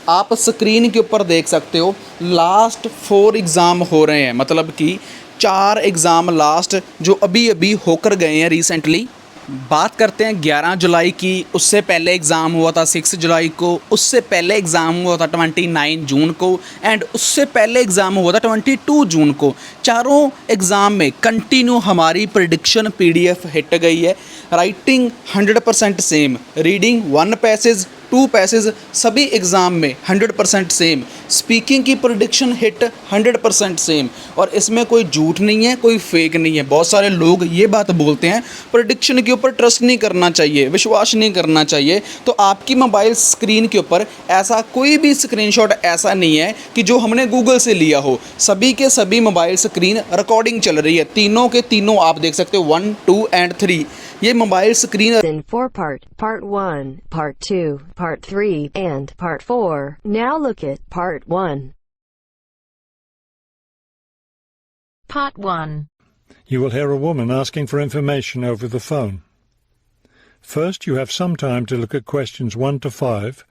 आप स्क्रीन के ऊपर देख सकते हो लास्ट 4 एग्ज़ाम हो रहे हैं, मतलब कि 4 एग्ज़ाम लास्ट जो अभी अभी होकर गए हैं रिसेंटली। बात करते हैं 11 जुलाई की, उससे पहले एग्ज़ाम हुआ था 6 जुलाई को, उससे पहले एग्ज़ाम हुआ था 29 जून को, एंड उससे पहले एग्ज़ाम हुआ था 22 जून को। चारों एग्ज़ाम में कंटिन्यू हमारी प्रिडिक्शन PDF हिट गई है। Writing 100% same, reading 1 passage 2 passage सभी एग्ज़ाम में 100% सेम, स्पीकिंग की प्रिडिक्शन हिट 100% सेम। और इसमें कोई झूठ नहीं है, कोई फेक नहीं है। बहुत सारे लोग ये बात बोलते हैं प्रिडिक्शन के ऊपर ट्रस्ट नहीं करना चाहिए, विश्वास नहीं करना चाहिए। तो आपकी मोबाइल स्क्रीन के ऊपर ऐसा कोई भी स्क्रीनशॉट ऐसा नहीं है कि जो हमने गूगल से लिया हो। सभी के सभी मोबाइल स्क्रीन रिकॉर्डिंग चल रही है, तीनों के तीनों आप देख सकते हो 1, 2 एंड 3। ये mobile screen in 4 part 1, part 2, part 3, and part 4. Now look at part 1. Part 1. You will hear a woman asking for information over the phone. First, you have some time to look at questions 1 to 5.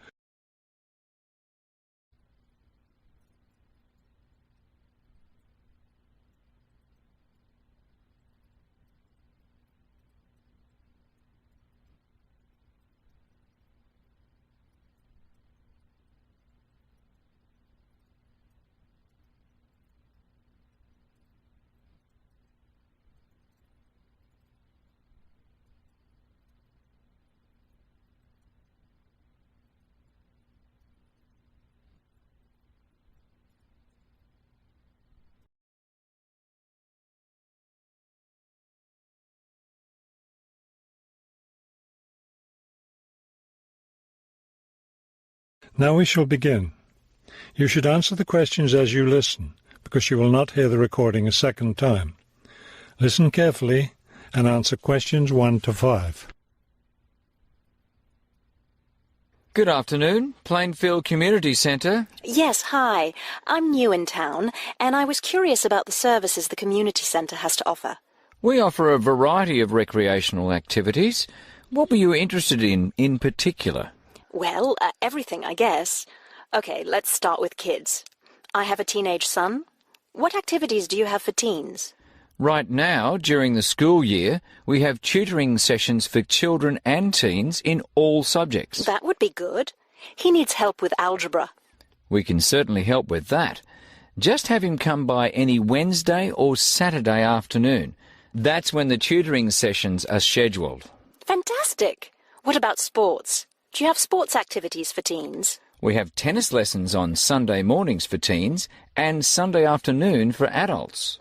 Now we shall begin. You should answer the questions as you listen, because you will not hear the recording a second time. Listen carefully and answer questions 1 to 5. Good afternoon, Plainfield Community Centre. Yes, hi. I'm new in town, and I was curious about the services the community centre has to offer. We offer a variety of recreational activities. What were you interested in particular? Well, everything, I guess. Okay, let's start with kids. I have a teenage son. What activities do you have for teens? Right now, during the school year, we have tutoring sessions for children and teens in all subjects. That would be good. He needs help with algebra. We can certainly help with that. Just have him come by any Wednesday or Saturday afternoon. That's when the tutoring sessions are scheduled. Fantastic! What about sports? Do you have sports activities for teens? We have tennis lessons on Sunday mornings for teens and Sunday afternoon for adults.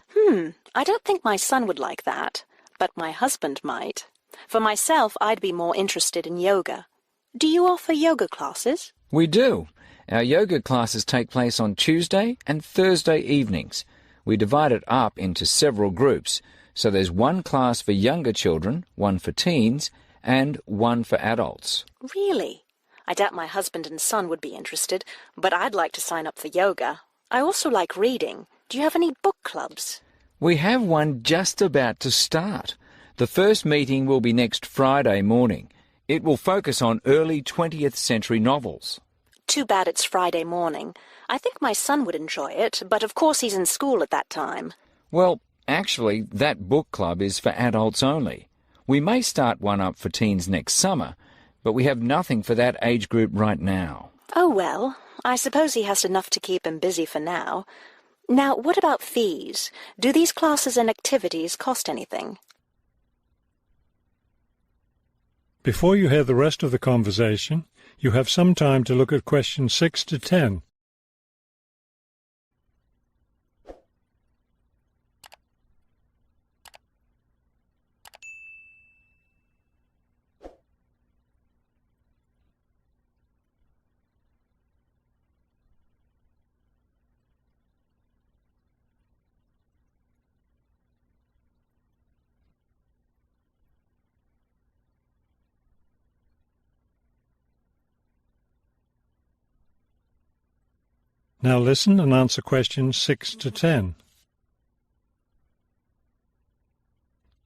I don't think my son would like that, but my husband might. For myself, I'd be more interested in yoga. Do you offer yoga classes? We do. Our yoga classes take place on Tuesday and Thursday evenings. We divide it up into several groups, so there's one class for younger children, one for teens, and one for adults. Really? I doubt my husband and son would be interested, but I'd like to sign up for yoga. I also like reading. Do you have any book clubs? We have one just about to start. The first meeting will be next Friday morning. It will focus on early 20th century novels. Too bad it's Friday morning. I think my son would enjoy it, but of course he's in school at that time. Well, actually, that book club is for adults only. We may start one up for teens next summer, but we have nothing for that age group right now. Oh well, I suppose he has enough to keep him busy for now. Now, what about fees? Do these classes and activities cost anything? Before you hear the rest of the conversation, you have some time to look at questions 6 to 10. Now listen and answer questions 6 to 10.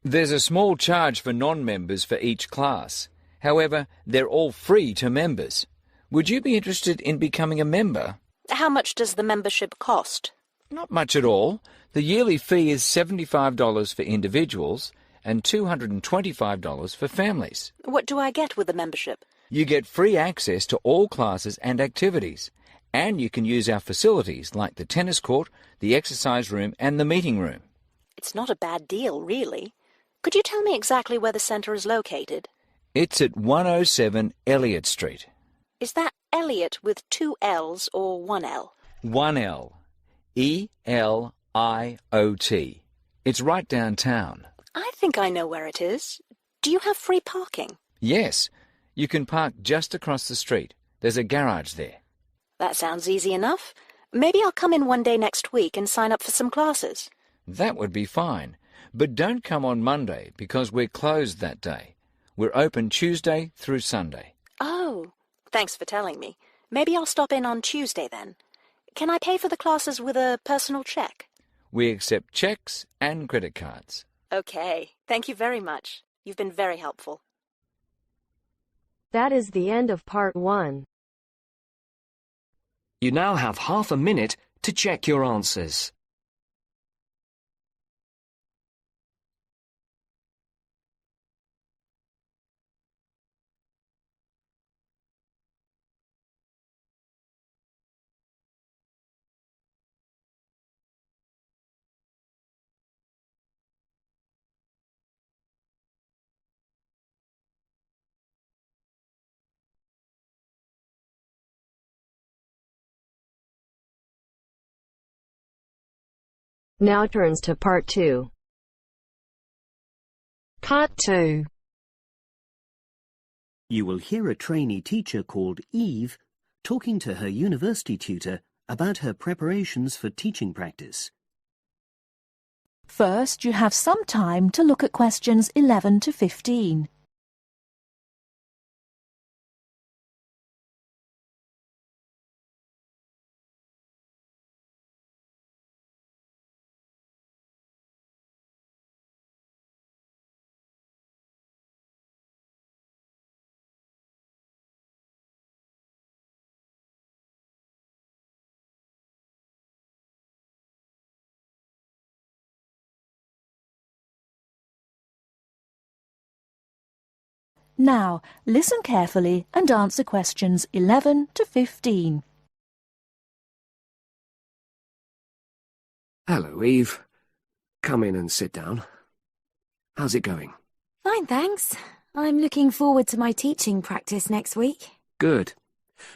There's a small charge for non-members for each class. However, they're all free to members. Would you be interested in becoming a member? How much does the membership cost? Not much at all. The yearly fee is $75 for individuals and $225 for families. What do I get with the membership? You get free access to all classes and activities, and you can use our facilities like the tennis court, the exercise room and the meeting room. It's not a bad deal, really. Could you tell me exactly where the centre is located? It's at 107 Elliott Street. Is that Elliot with 2 L's or 1 L? 1 L. E-L-I-O-T. It's right downtown. I think I know where it is. Do you have free parking? Yes. You can park just across the street. There's a garage there. That sounds easy enough. Maybe I'll come in one day next week and sign up for some classes. That would be fine. But don't come on Monday because we're closed that day. We're open Tuesday through Sunday. Oh, thanks for telling me. Maybe I'll stop in on Tuesday then. Can I pay for the classes with a personal cheque? We accept cheques and credit cards. Okay. Thank you very much. You've been very helpful. That is the end of part 1. You now have half a minute to check your answers. Now turns to part 2. Part 2. You will hear a trainee teacher called Eve talking to her university tutor about her preparations for teaching practice. First, you have some time to look at questions 11 to 15. Now, listen carefully and answer questions 11 to 15. Hello, Eve. Come in and sit down. How's it going? Fine, thanks. I'm looking forward to my teaching practice next week. Good.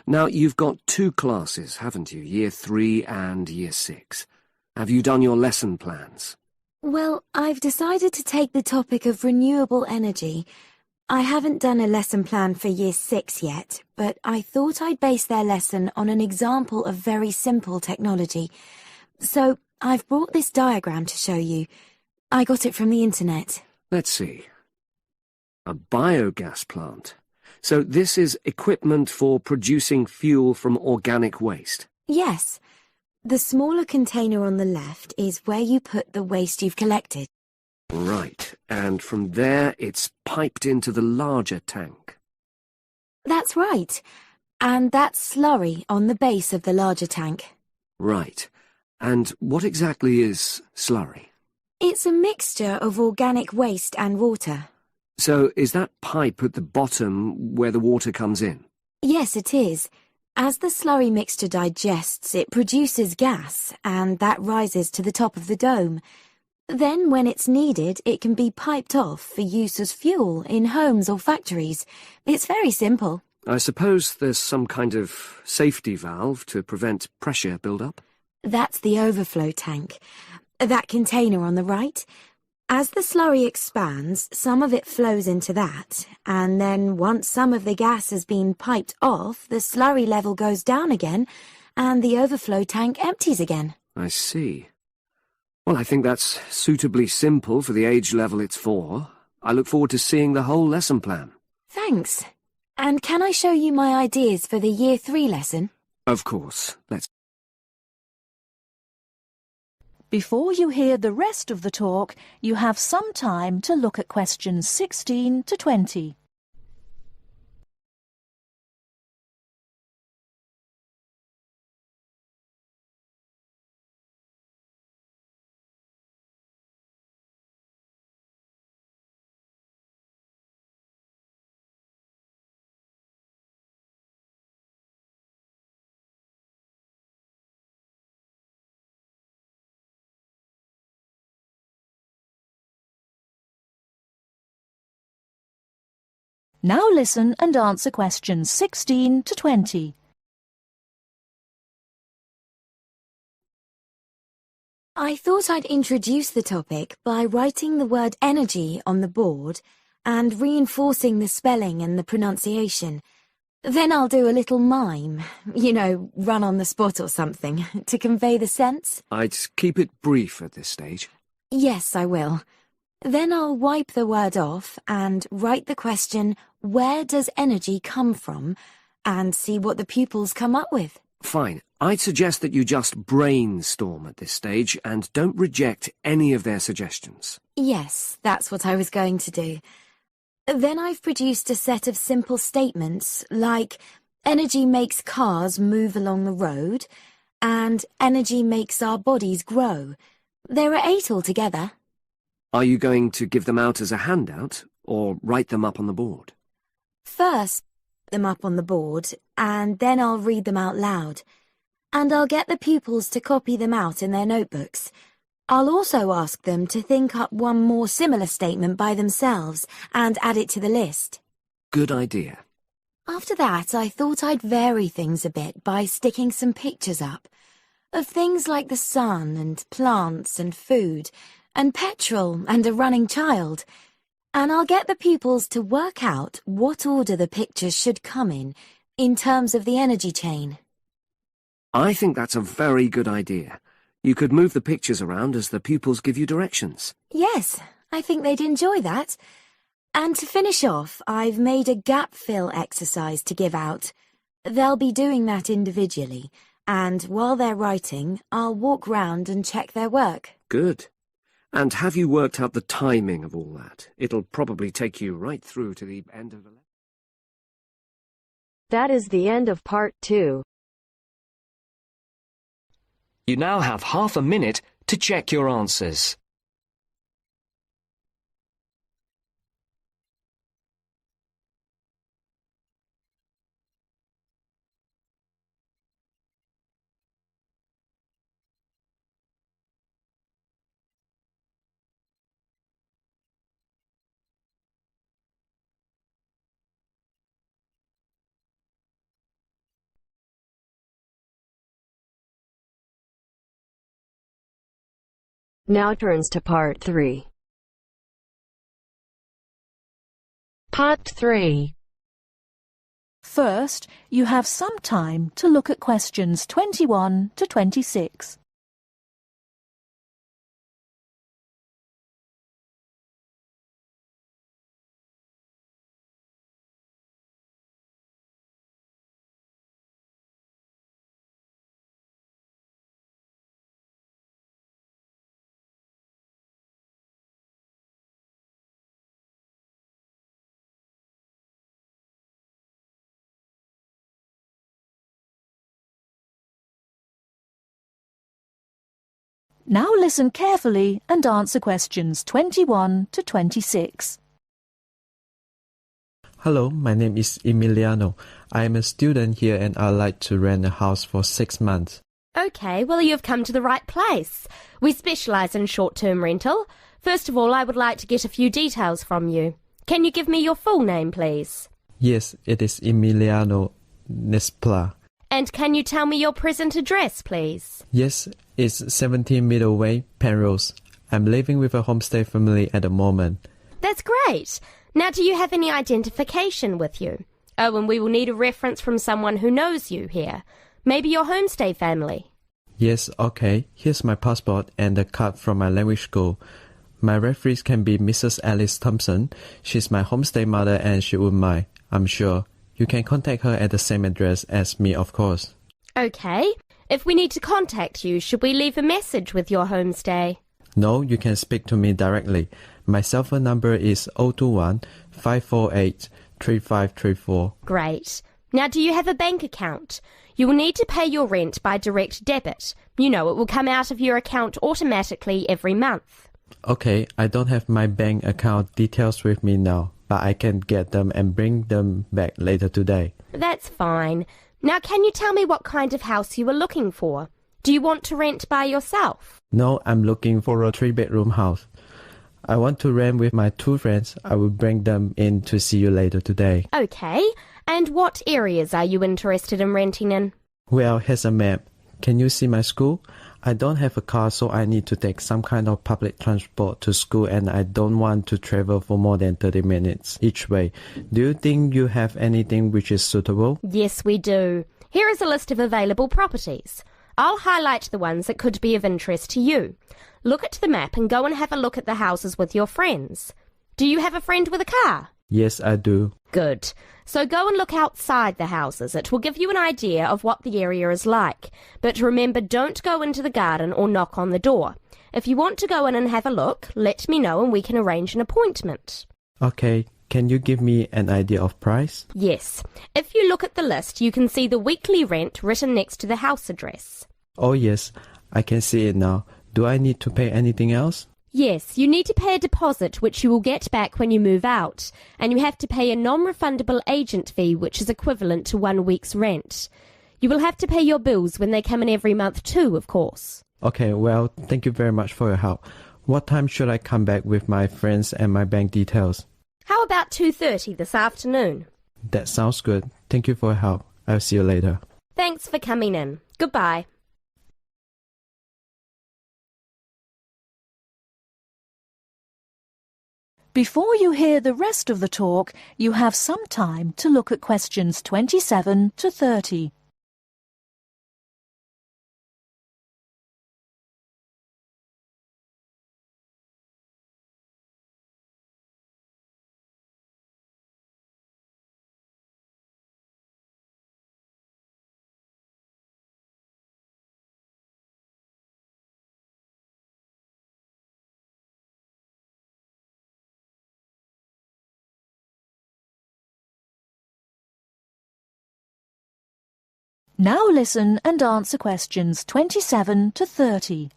Now, you've got 2 classes, haven't you? Year 3 and Year 6. Have you done your lesson plans? Well, I've decided to take the topic of renewable energy. I haven't done a lesson plan for Year 6 yet, but I thought I'd base their lesson on an example of very simple technology. So, I've brought this diagram to show you. I got it from the internet. Let's see. A biogas plant. So this is equipment for producing fuel from organic waste? Yes. The smaller container on the left is where you put the waste you've collected. Right, and from there it's piped into the larger tank. That's right. And that's slurry on the base of the larger tank. Right. And what exactly is slurry? It's a mixture of organic waste and water. So is that pipe at the bottom where the water comes in? Yes, it is. As the slurry mixture digests, it produces gas, and that rises to the top of the dome. Then, when it's needed, it can be piped off for use as fuel in homes or factories. It's very simple. I suppose there's some kind of safety valve to prevent pressure build-up? That's the overflow tank. That container on the right. As the slurry expands, some of it flows into that, and then once some of the gas has been piped off, the slurry level goes down again, and the overflow tank empties again. I see. Well, I think that's suitably simple for the age level it's for. I look forward to seeing the whole lesson plan. Thanks. And can I show you my ideas for the Year 3 lesson? Of course. Let's... Before you hear the rest of the talk, you have some time to look at questions 16 to 20. Now listen and answer questions 16 to 20. I thought I'd introduce the topic by writing the word energy on the board and reinforcing the spelling and the pronunciation. Then I'll do a little mime, run on the spot or something, to convey the sense. I'd keep it brief at this stage. Yes, I will. Then I'll wipe the word off and write the question, where does energy come from, and see what the pupils come up with. Fine. I'd suggest that you just brainstorm at this stage and don't reject any of their suggestions. Yes, that's what I was going to do. Then I've produced a set of simple statements like, energy makes cars move along the road, and energy makes our bodies grow. There are 8 altogether. Are you going to give them out as a handout, or write them up on the board? First, them up on the board, and then I'll read them out loud. And I'll get the pupils to copy them out in their notebooks. I'll also ask them to think up one more similar statement by themselves and add it to the list. Good idea. After that, I thought I'd vary things a bit by sticking some pictures up of things like the sun and plants and food and petrol and a running child. And I'll get the pupils to work out what order the pictures should come in terms of the energy chain. I think that's a very good idea. You could move the pictures around as the pupils give you directions. Yes, I think they'd enjoy that. And to finish off, I've made a gap fill exercise to give out. They'll be doing that individually, and while they're writing, I'll walk round and check their work. Good. And have you worked out the timing of all that? It'll probably take you right through to the end of the lesson. That is the end of part 2. You now have half a minute to check your answers. Now turns to part 3. Part 3. First, you have some time to look at questions 21 to 26. Now listen carefully and answer questions 21 to 26. Hello, my name is Emiliano. I am a student here and I'd like to rent a house for 6 months. OK, well, you've come to the right place. We specialise in short-term rental. First of all, I would like to get a few details from you. Can you give me your full name, please? Yes, it is Emiliano Nespla. And can you tell me your present address, please? Yes, it's 17 Middleway, Penrose. I'm living with a homestay family at the moment. That's great. Now, do you have any identification with you? Oh, and we will need a reference from someone who knows you here. Maybe your homestay family. Yes, okay. Here's my passport and a card from my language school. My referees can be Mrs. Alice Thompson. She's my homestay mother and she wouldn't mind, I'm sure. You can contact her at the same address as me, of course. OK. If we need to contact you, should we leave a message with your homestay? No, you can speak to me directly. My cell phone number is 021-548-3534. Great. Now, do you have a bank account? You will need to pay your rent by direct debit. You know, it will come out of your account automatically every month. Okay, I don't have my bank account details with me now, but I can get them and bring them back later today. That's fine. Now, can you tell me what kind of house you are looking for? Do you want to rent by yourself? No, I'm looking for a 3-bedroom house. I want to rent with my 2 friends. I will bring them in to see you later today. Okay, and what areas are you interested in renting in? Well, here's a map. Can you see my school? I don't have a car, so I need to take some kind of public transport to school, and I don't want to travel for more than 30 minutes each way. Do you think you have anything which is suitable? Yes, we do. Here is a list of available properties. I'll highlight the ones that could be of interest to you. Look at the map and go and have a look at the houses with your friends. Do you have a friend with a car? Yes, I do. Good. So go and look outside the houses. It will give you an idea of what the area is like. But remember, don't go into the garden or knock on the door. If you want to go in and have a look, let me know and we can arrange an appointment. Okay, can you give me an idea of price? Yes. If you look at the list, you can see the weekly rent written next to the house address. Oh yes, I can see it now. Do I need to pay anything else? Yes, you need to pay a deposit which you will get back when you move out, and you have to pay a non-refundable agent fee which is equivalent to 1 week's rent. You will have to pay your bills when they come in every month too, of course. Okay, well, thank you very much for your help. What time should I come back with my friends and my bank details? How about 2:30 this afternoon? That sounds good. Thank you for your help. I'll see you later. Thanks for coming in. Goodbye. Before you hear the rest of the talk, you have some time to look at questions 27 to 30. Now listen and answer questions 27 to 30.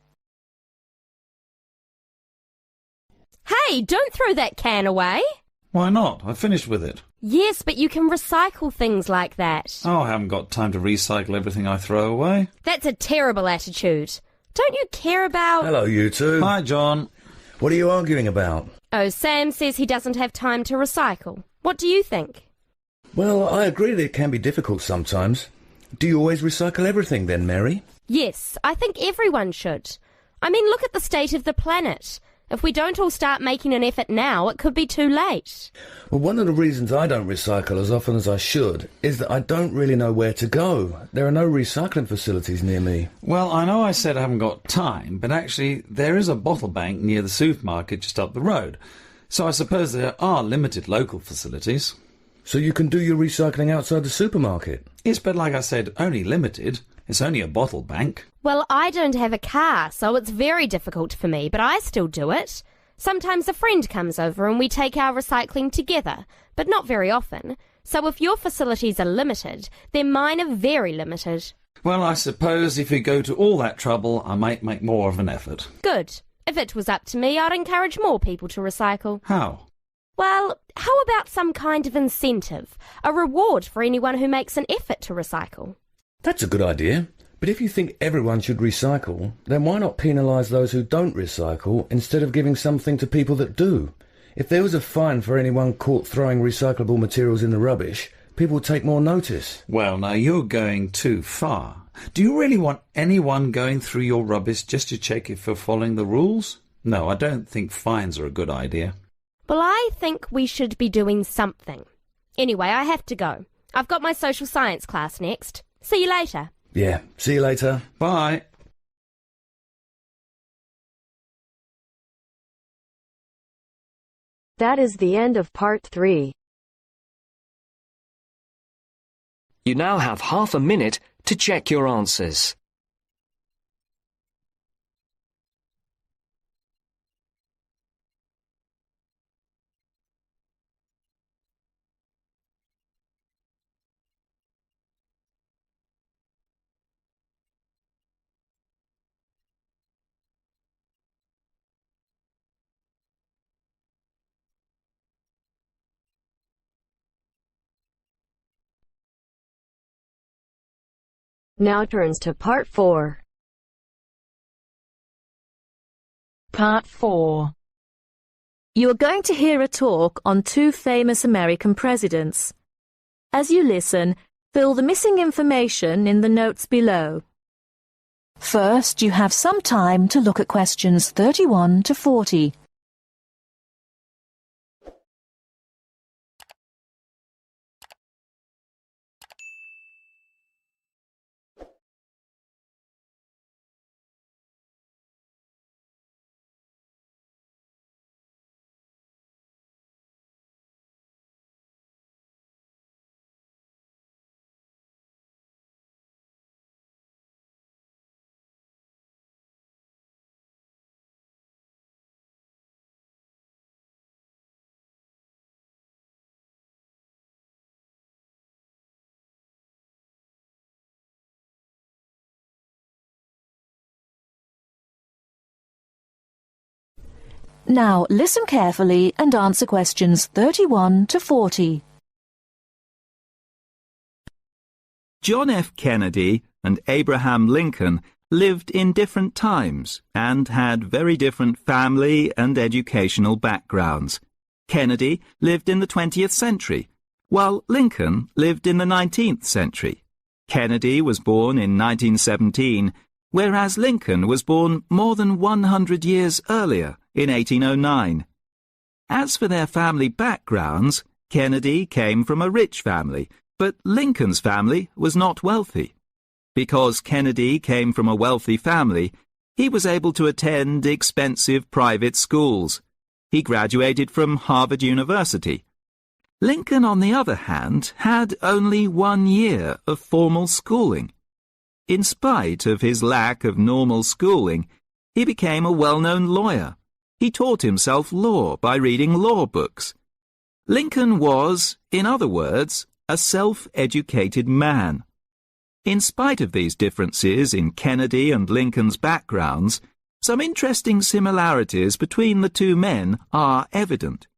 Hey, don't throw that can away. Why not? I finished with it. Yes, but you can recycle things like that. Oh, I haven't got time to recycle everything I throw away. That's a terrible attitude. Don't you care about... Hello, you two. Hi, John. What are you arguing about? Oh, Sam says he doesn't have time to recycle. What do you think? Well, I agree that it can be difficult sometimes. Do you always recycle everything then, Mary? Yes, I think everyone should. I mean, look at the state of the planet. If we don't all start making an effort now, it could be too late. Well, one of the reasons I don't recycle as often as I should is that I don't really know where to go. There are no recycling facilities near me. Well, I know I said I haven't got time, but actually there is a bottle bank near the supermarket just up the road. So I suppose there are limited local facilities. So you can do your recycling outside the supermarket? Yes, but like I said, only limited. It's only a bottle bank. Well, I don't have a car, so it's very difficult for me, but I still do it. Sometimes a friend comes over and we take our recycling together, but not very often. So if your facilities are limited, then mine are very limited. Well, I suppose if you go to all that trouble, I might make more of an effort. Good. If it was up to me, I'd encourage more people to recycle. How? Well, how about some kind of incentive? A reward for anyone who makes an effort to recycle? That's a good idea. But if you think everyone should recycle, then why not penalise those who don't recycle instead of giving something to people that do? If there was a fine for anyone caught throwing recyclable materials in the rubbish, people would take more notice. Well, now you're going too far. Do you really want anyone going through your rubbish just to check if you're following the rules? No, I don't think fines are a good idea. Well, I think we should be doing something. Anyway, I have to go. I've got my social science class next. See you later. Yeah, see you later. Bye. That is the end of part 3. You now have half a minute to check your answers. Now turns to part 4. Part 4. You are going to hear a talk on 2 famous American presidents. As you listen, fill the missing information in the notes below. First, you have some time to look at questions 31 to 40. Now listen carefully and answer questions 31 to 40. John F. Kennedy and Abraham Lincoln lived in different times and had very different family and educational backgrounds. Kennedy lived in the 20th century, while Lincoln lived in the 19th century. Kennedy was born in 1917, whereas Lincoln was born more than 100 years earlier, in 1809. As for their family backgrounds, Kennedy came from a rich family, but Lincoln's family was not wealthy. Because Kennedy came from a wealthy family, he was able to attend expensive private schools. He graduated from Harvard University. Lincoln, on the other hand, had only 1 year of formal schooling. In spite of his lack of normal schooling, he became a well-known lawyer. He taught himself law by reading law books. Lincoln was, in other words, a self-educated man. In spite of these differences in Kennedy and Lincoln's backgrounds, some interesting similarities between the 2 men are evident.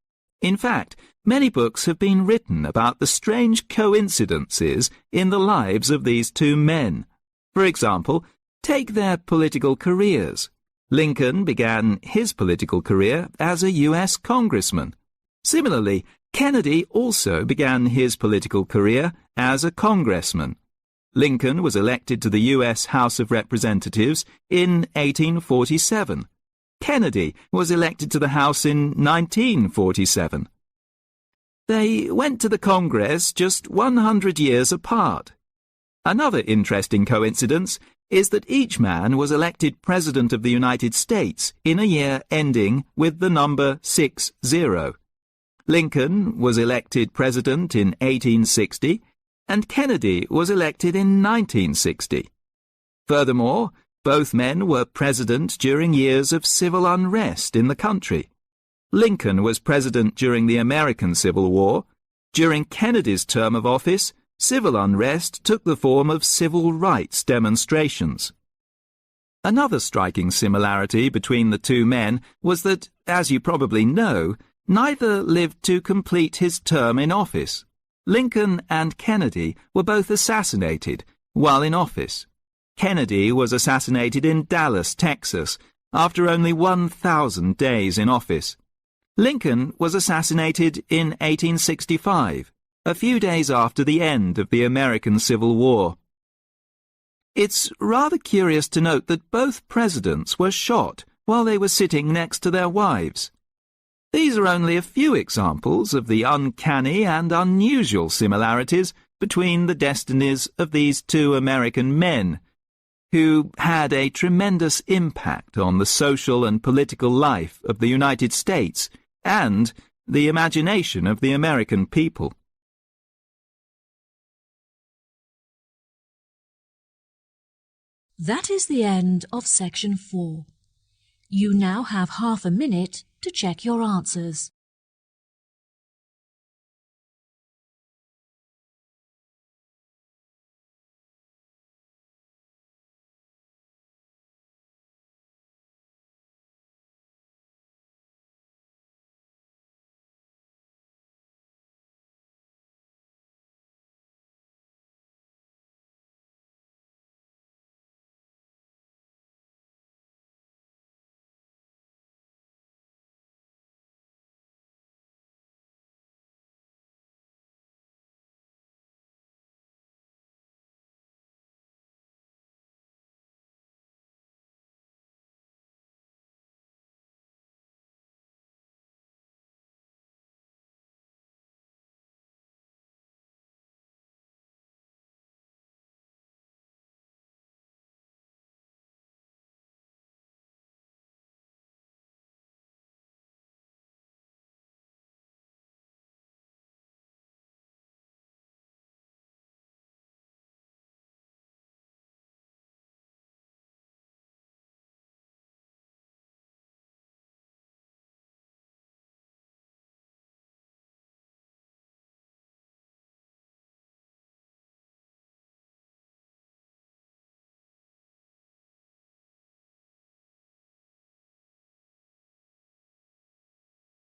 In fact, many books have been written about the strange coincidences in the lives of these 2 men. For example, take their political careers. Lincoln began his political career as a U.S. congressman. Similarly, Kennedy also began his political career as a congressman. Lincoln was elected to the U.S. House of Representatives in 1847. Kennedy was elected to the House in 1947. They went to the Congress just 100 years apart. Another interesting coincidence is that each man was elected President of the United States in a year ending with the number 60. Lincoln was elected President in 1860, and Kennedy was elected in 1960. Furthermore, both men were president during years of civil unrest in the country. Lincoln was president during the American Civil War. During Kennedy's term of office, civil unrest took the form of civil rights demonstrations. Another striking similarity between the 2 men was that, as you probably know, neither lived to complete his term in office. Lincoln and Kennedy were both assassinated while in office. Kennedy was assassinated in Dallas, Texas, after only 1,000 days in office. Lincoln was assassinated in 1865. A few days after the end of the American Civil War. It's rather curious to note that both presidents were shot while they were sitting next to their wives. These are only a few examples of the uncanny and unusual similarities between the destinies of these 2 American men, who had a tremendous impact on the social and political life of the United States and the imagination of the American people. That is the end of section 4. You now have half a minute to check your answers.